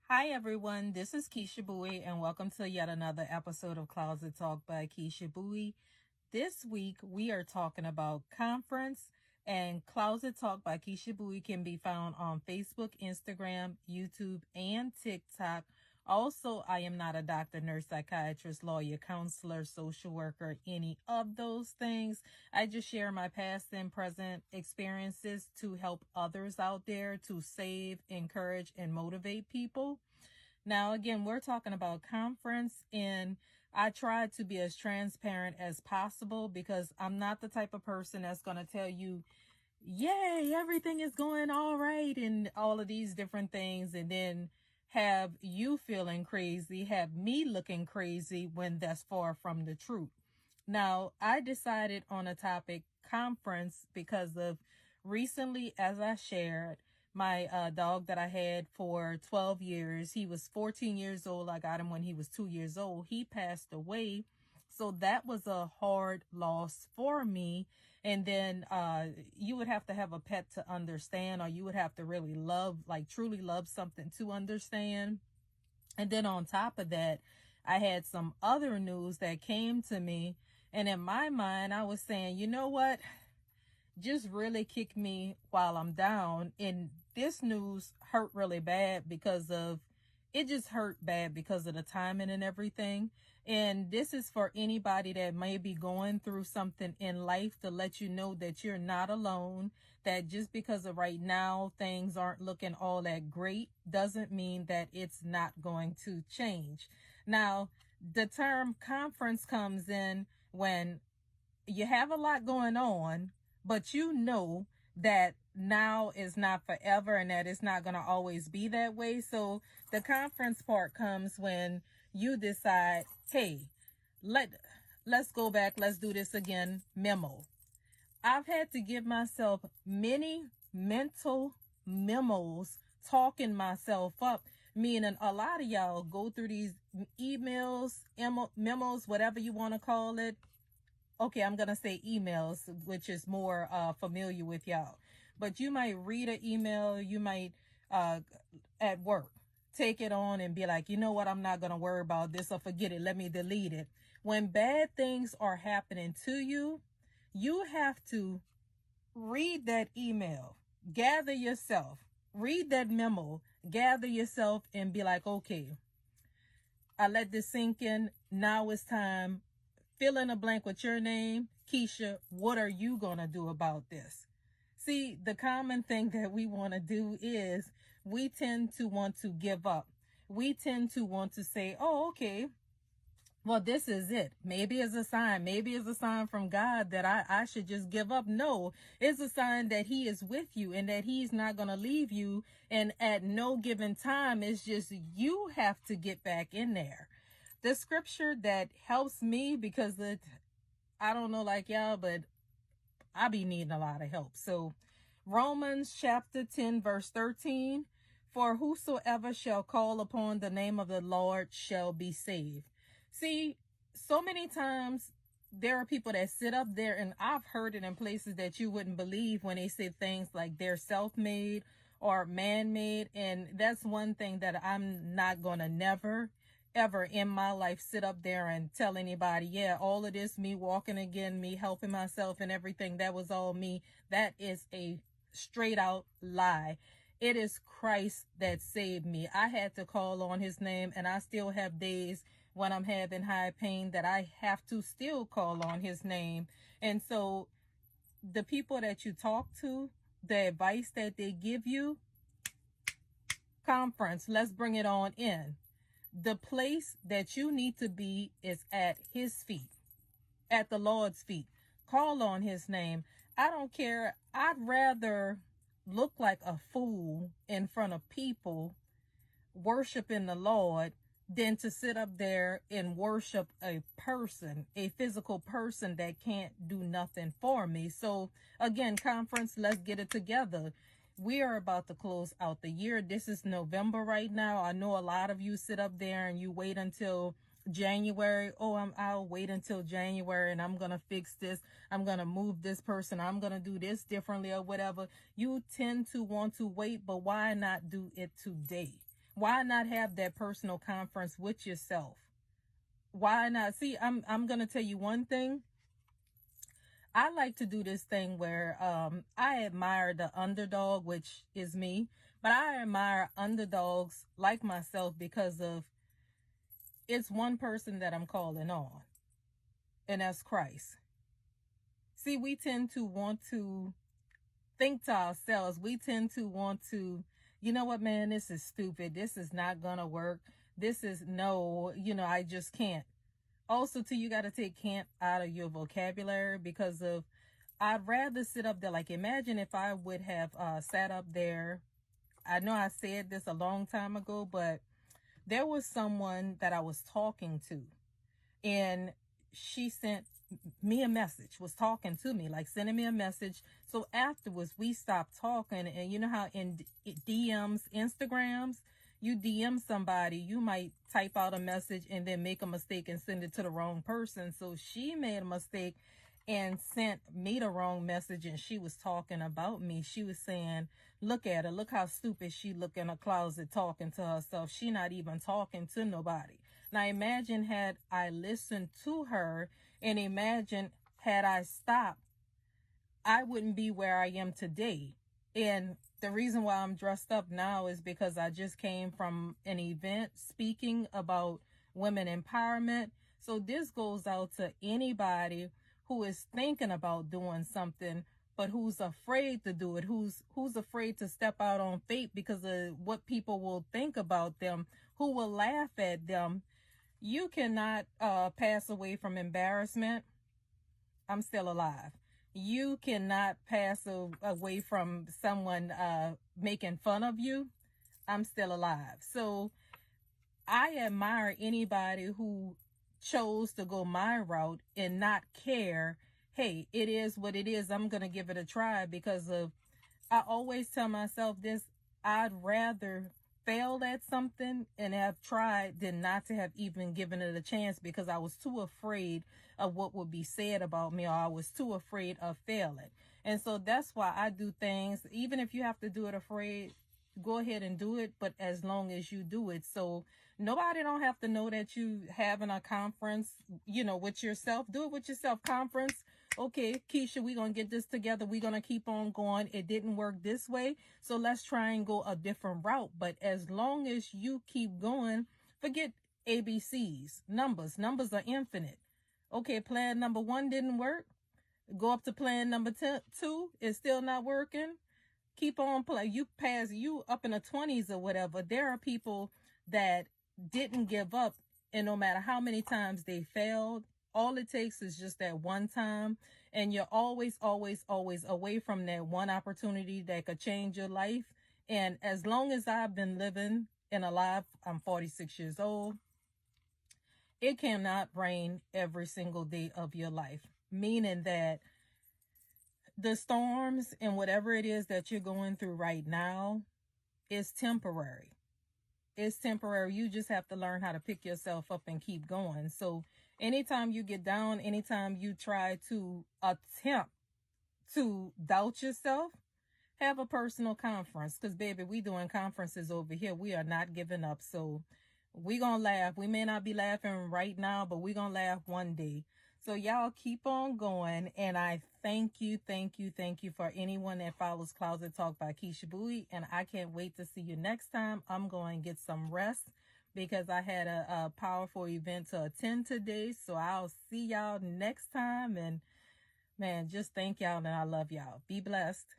Hi everyone, this is Keisha Bowie and welcome to yet another episode of Closet Talk by Keisha Bowie. This week we are talking about conference, and Closet Talk by Keisha Bowie can be found on Facebook, Instagram, YouTube, and TikTok. Also, I am not a doctor, nurse, psychiatrist, lawyer, counselor, social worker, any of those things. I just share my past and present experiences to help others out there to save, encourage, and motivate people. Now, again, we're talking about conference, and I try to be as transparent as possible because I'm not the type of person that's going to tell you, yay, everything is going all right, and all of these different things, and then have you feeling crazy, have me looking crazy when that's far from the truth. Now, I decided on a topic conference because of recently, as I shared, my dog that I had for 12 years, he was 14 years old. I got him when he was 2 years old. He passed away. So that was a hard loss for me. And then you would have to have a pet to understand, or you would have to really love, like truly love something to understand. And then on top of that, I had some other news that came to me. And in my mind, I was saying, you know what? Just really kick me while I'm down. And this news hurt really bad because of it just hurt bad because of the timing and everything. And this is for anybody that may be going through something in life, to let you know that you're not alone, that just because of right now things aren't looking all that great doesn't mean that it's not going to change. Now, the term conference comes in when you have a lot going on, but you know that now is not forever and that it's not going to always be that way. So the conference part comes when you decide, hey, let's go back, let's do this again. Memo. I've had to give myself many mental memos, talking myself up, meaning a lot of y'all go through these emails, memos, whatever you want to call it. Okay, I'm going to say emails, which is more familiar with y'all. But you might read an email, you might uh, at work take it on and be like, you know what, I'm not going to worry about this, or forget it, let me delete it. When bad things are happening to you, you have to read that email, gather yourself, read that memo, gather yourself, and be like, okay, I let this sink in. Now it's time. Fill in a blank with your name. Keisha, what are you going to do about this? See, the common thing that we want to do is we tend to want to give up. We tend to want to say, oh, okay, well, this is it. Maybe it's a sign. Maybe it's a sign from God that I should just give up. No, it's a sign that he is with you and that he's not going to leave you. And at no given time, it's just you have to get back in there. The scripture that helps me, because I don't know like y'all, but I be needing a lot of help. So Romans chapter 10, verse 13, for whosoever shall call upon the name of the Lord shall be saved. See, so many times there are people that sit up there, and I've heard it in places that you wouldn't believe, when they say things like they're self-made or man-made. And that's one thing that I'm not going to never ever in my life sit up there and tell anybody, yeah, all of this, me walking again, me helping myself and everything, that was all me. That is a straight out lie. It is Christ that saved me. I had to call on his name, and I still have days when I'm having high pain that I have to still call on his name. And so the people that you talk to, the advice that they give you, conference, let's bring it on in. The place that you need to be is at his feet, at the Lord's feet. Call on his name. I don't care. I'd rather look like a fool in front of people worshiping the Lord than to sit up there and worship a person, a physical person that can't do nothing for me. So again, conference, let's get it together. We are about to close out the year. This is November right now. I know a lot of you sit up there and you wait until January. Oh, I'll wait until January and I'm going to fix this. I'm going to move this person. I'm going to do this differently or whatever. You tend to want to wait, but why not do it today? Why not have that personal conference with yourself? Why not? See, I'm gonna tell you one thing. I like to do this thing where I admire the underdog, which is me, but I admire underdogs like myself because of it's one person that I'm calling on, and that's Christ. See, we tend to want to think to ourselves, we tend to want to, you know what, man, this is stupid. This is not gonna work. This is no, I just can't. Also, too, you got to take can't out of your vocabulary because of, I'd rather sit up there. Like, imagine if I would have sat up there. I know I said this a long time ago, but there was someone that I was talking to, and she sent me a message, was talking to me, like sending me a message. So afterwards, we stopped talking. And you know how in DMs, Instagrams, you DM somebody, you might type out a message and then make a mistake and send it to the wrong person. So she made a mistake and sent me the wrong message, and she was talking about me. She was saying, look at her, look how stupid she look in a closet talking to herself. She not even talking to nobody. Now imagine had I listened to her, and imagine had I stopped, I wouldn't be where I am today. And the reason why I'm dressed up now is because I just came from an event speaking about women empowerment. So this goes out to anybody who is thinking about doing something, but who's afraid to do it, who's afraid to step out on faith because of what people will think about them, who will laugh at them. You cannot pass away from embarrassment. I'm still alive. You cannot pass away from someone making fun of you. I'm still alive. So I admire anybody who chose to go my route and not care. Hey, it is what it is. I'm going to give it a try because of, I always tell myself this, I'd rather failed at something and have tried than not to have even given it a chance because I was too afraid of what would be said about me, or I was too afraid of failing. And so that's why I do things, even if you have to do it afraid, go ahead and do it, but as long as you do it. So nobody don't have to know that you having a conference, with yourself. Do it with yourself. Conference. Okay, Keisha, we're going to get this together. We're going to keep on going. It didn't work this way, so let's try and go a different route. But as long as you keep going, forget ABCs. Numbers are infinite. Okay, plan number 1 didn't work. Go up to plan number 2. It's still not working. Keep on play. You pass, you up in the 20s or whatever. There are people that didn't give up, and no matter how many times they failed, all it takes is just that one time, and you're always away from that one opportunity that could change your life. And as long as I've been living and alive, I'm 46 years old, it cannot rain every single day of your life, meaning that the storms and whatever it is that you're going through right now is temporary. It's temporary. You just have to learn how to pick yourself up and keep going. So anytime you get down, anytime you try to attempt to doubt yourself, have a personal conference. Because, baby, we doing conferences over here. We are not giving up. So we going to laugh. We may not be laughing right now, but we going to laugh one day. So y'all keep on going, and I thank you for anyone that follows Closet Talk by Keisha Bowie, and I can't wait to see you next time. I'm going to get some rest because I had a powerful event to attend today, so I'll see y'all next time, and man, just thank y'all, and I love y'all. Be blessed.